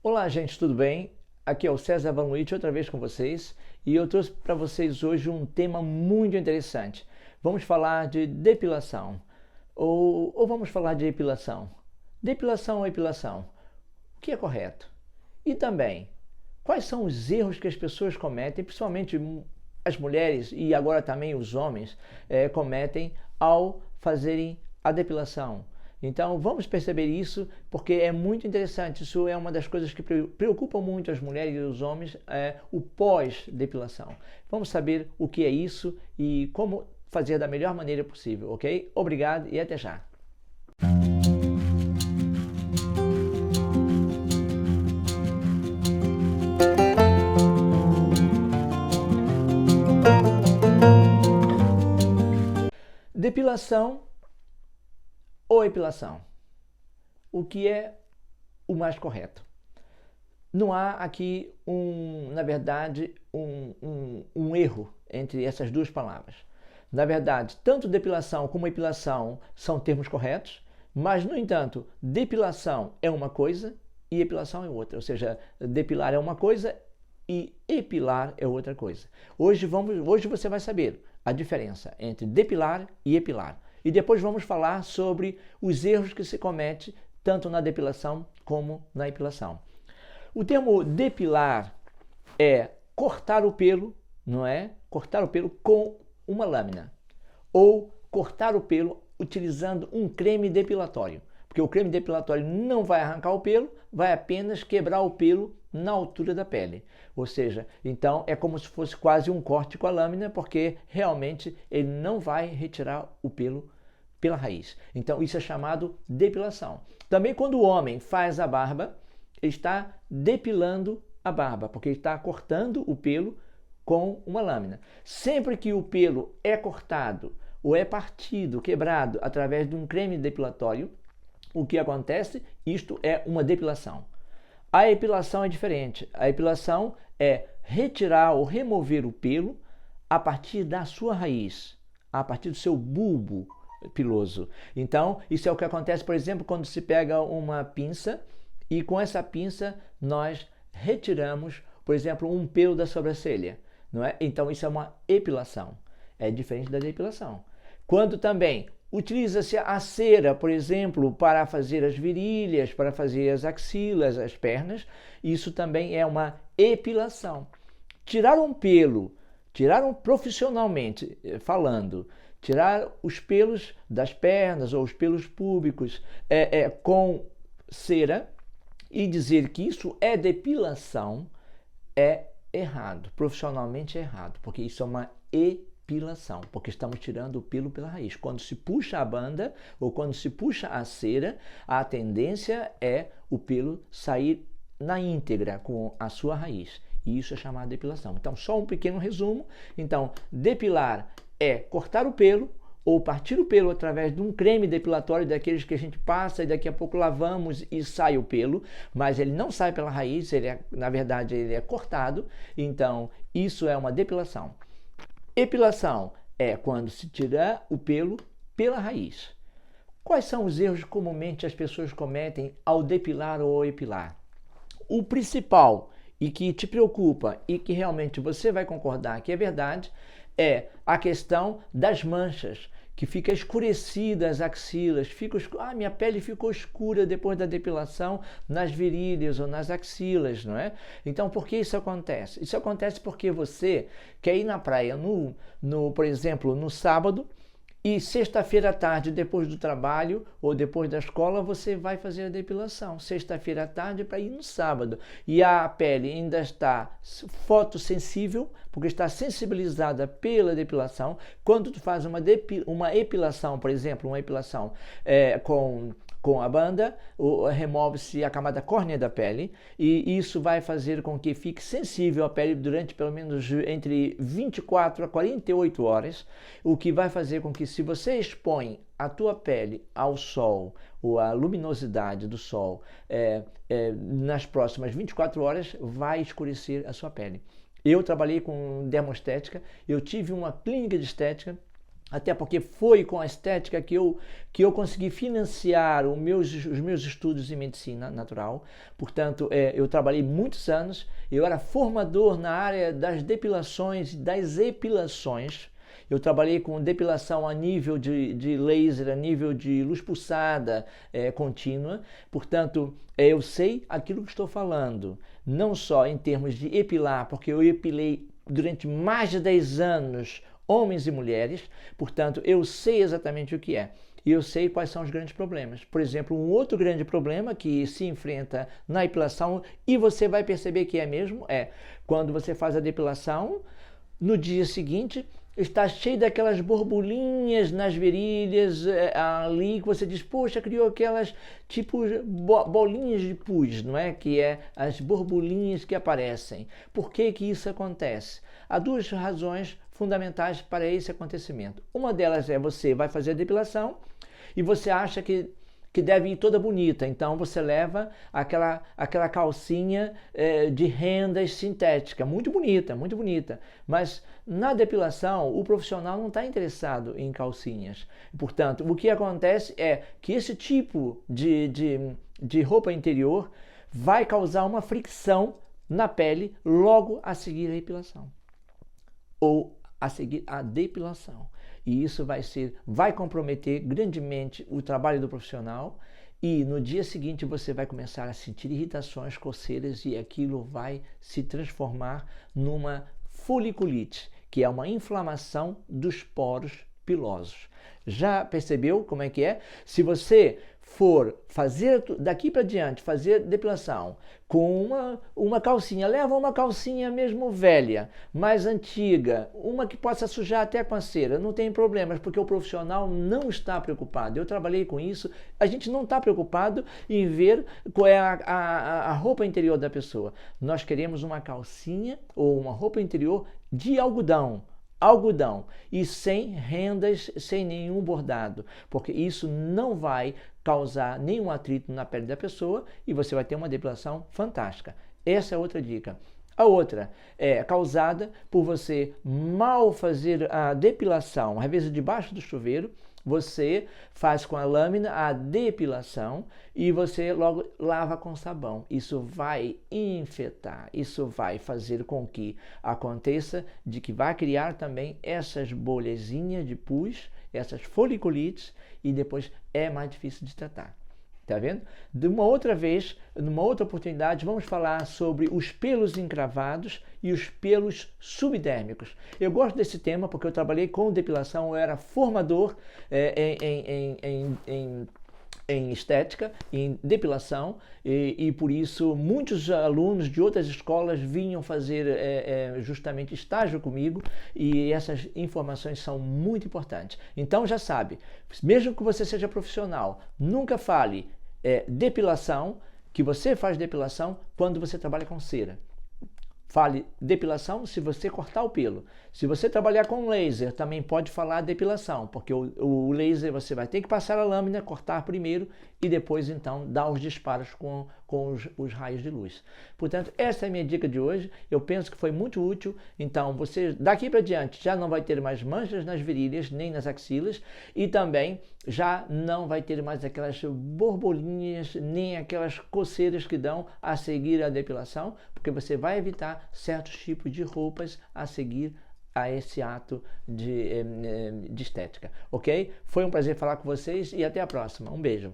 Olá, gente, tudo bem? Aqui é o César Vanucci outra vez com vocês e eu trouxe para vocês hoje um tema muito interessante. Vamos falar de depilação ou vamos falar de epilação. Depilação ou epilação? O que é correto? E também, quais são os erros que as pessoas cometem, principalmente as mulheres e agora também os homens cometem ao fazerem a depilação? Então vamos perceber isso porque é muito interessante. Isso é uma das coisas que preocupam muito as mulheres e os homens, o pós-depilação. Vamos saber o que é isso e como fazer da melhor maneira possível, ok? Obrigado e até já. Depilação ou epilação? O que é o mais correto? Não há aqui, na verdade, um erro entre essas duas palavras. Na verdade, tanto depilação como epilação são termos corretos, mas, no entanto, depilação é uma coisa e epilação é outra. Ou seja, depilar é uma coisa e epilar é outra coisa. Hoje você vai saber a diferença entre depilar e epilar. E depois vamos falar sobre os erros que se comete tanto na depilação como na epilação. O termo depilar é cortar o pelo, não é? Cortar o pelo com uma lâmina. Ou cortar o pelo utilizando um creme depilatório. Porque o creme depilatório não vai arrancar o pelo, vai apenas quebrar o pelo na altura da pele. Ou seja, então é como se fosse quase um corte com a lâmina, porque realmente ele não vai retirar o pelo pela raiz. Então isso é chamado depilação. Também quando o homem faz a barba, ele está depilando a barba, porque ele está cortando o pelo com uma lâmina. Sempre que o pelo é cortado ou é partido, quebrado através de um creme depilatório, o que acontece? Isto é uma depilação. A epilação é diferente. A epilação é retirar ou remover o pelo a partir da sua raiz, a partir do seu bulbo piloso. Então, isso é o que acontece, por exemplo, quando se pega uma pinça e com essa pinça nós retiramos, por exemplo, um pelo da sobrancelha, não é? Então, isso é uma epilação. É diferente da depilação. Quando também utiliza-se a cera, por exemplo, para fazer as virilhas, para fazer as axilas, as pernas, isso também é uma epilação. Tirar um pelo, profissionalmente falando, tirar os pelos das pernas ou os pelos púbicos com cera e dizer que isso é depilação é errado, profissionalmente é errado, porque isso é uma epilação, porque estamos tirando o pelo pela raiz. Quando se puxa a banda ou quando se puxa a cera, a tendência é o pelo sair na íntegra com a sua raiz. E isso é chamado de depilação. Então, só um pequeno resumo. Então, depilar é cortar o pelo ou partir o pelo através de um creme depilatório daqueles que a gente passa e daqui a pouco lavamos e sai o pelo, mas ele não sai pela raiz, na verdade ele é cortado, então isso é uma depilação. Epilação é quando se tira o pelo pela raiz. Quais são os erros que comumente as pessoas cometem ao depilar ou epilar? O principal e que te preocupa e que realmente você vai concordar que é verdade é a questão das manchas, que fica escurecida as axilas, minha pele ficou escura depois da depilação nas virilhas ou nas axilas, não é? Então, por que isso acontece? Isso acontece porque você quer ir na praia, por exemplo, no sábado, e sexta-feira à tarde, depois do trabalho ou depois da escola, você vai fazer a depilação. Sexta-feira à tarde para ir no sábado. E a pele ainda está fotossensível, porque está sensibilizada pela depilação. Quando tu faz uma epilação, por exemplo, uma epilação com a banda, remove-se a camada córnea da pele e isso vai fazer com que fique sensível a pele durante pelo menos entre 24 a 48 horas, o que vai fazer com que se você expõe a tua pele ao sol ou à luminosidade do sol nas próximas 24 horas, vai escurecer a sua pele. Eu trabalhei com dermoestética, eu tive uma clínica de estética até porque foi com a estética que eu consegui financiar os meus estudos em medicina natural. Portanto, eu trabalhei muitos anos, eu era formador na área das depilações e das epilações. Eu trabalhei com depilação a nível de laser, a nível de luz pulsada contínua. Portanto, eu sei aquilo que estou falando, não só em termos de epilar, porque eu epilei durante mais de 10 anos homens e mulheres, portanto, eu sei exatamente o que é. E eu sei quais são os grandes problemas. Por exemplo, um outro grande problema que se enfrenta na epilação, e você vai perceber que é mesmo, quando você faz a depilação, no dia seguinte, está cheio daquelas borbulhinhas nas virilhas ali, que você diz, poxa, criou aquelas tipo bolinhas de pus, não é? Que é as borbulhinhas que aparecem. Por que que isso acontece? Há duas razões fundamentais para esse acontecimento. Uma delas é você vai fazer a depilação e você acha que deve ir toda bonita, então você leva aquela calcinha de rendas sintética, muito bonita, mas na depilação o profissional não está interessado em calcinhas. Portanto, o que acontece é que esse tipo de roupa interior vai causar uma fricção na pele logo a seguir a epilação ou a seguir a depilação. E isso vai comprometer grandemente o trabalho do profissional, e no dia seguinte você vai começar a sentir irritações, coceiras, e aquilo vai se transformar numa foliculite, que é uma inflamação dos poros pilosos. Já percebeu como é que é? Se você for fazer daqui para diante, fazer depilação com uma calcinha, leva uma calcinha mesmo velha, mais antiga, uma que possa sujar até com a cera, não tem problemas, porque o profissional não está preocupado. Eu trabalhei com isso, a gente não está preocupado em ver qual é a roupa interior da pessoa. Nós queremos uma calcinha ou uma roupa interior de algodão e sem rendas, sem nenhum bordado, porque isso não vai causar nenhum atrito na pele da pessoa e você vai ter uma depilação fantástica. Essa é outra dica. A outra é causada por você mal fazer a depilação, às vezes debaixo do chuveiro. Você faz com a lâmina a depilação e você logo lava com sabão. Isso vai infectar, isso vai fazer com que aconteça de que vai criar também essas bolhazinhas de pus, essas foliculites, e depois é mais difícil de tratar. Tá vendo? De uma outra vez, numa outra oportunidade, vamos falar sobre os pelos encravados e os pelos subdérmicos. Eu gosto desse tema porque eu trabalhei com depilação, eu era formador em estética, em depilação, e por isso muitos alunos de outras escolas vinham fazer justamente estágio comigo, e essas informações são muito importantes. Então já sabe, mesmo que você seja profissional, nunca fale depilação, que você faz depilação quando você trabalha com cera. Fale depilação se você cortar o pelo. Se você trabalhar com laser, também pode falar depilação, porque o laser você vai ter que passar a lâmina, cortar primeiro e depois então dar os disparos com os raios de luz. Portanto, essa é a minha dica de hoje. Eu penso que foi muito útil. Então, você daqui para diante já não vai ter mais manchas nas virilhas nem nas axilas, e também já não vai ter mais aquelas borbolinhas nem aquelas coceiras que dão a seguir a depilação, porque você vai evitar certos tipos de roupas a seguir a esse ato de estética, ok? Foi um prazer falar com vocês e até a próxima. Um beijo.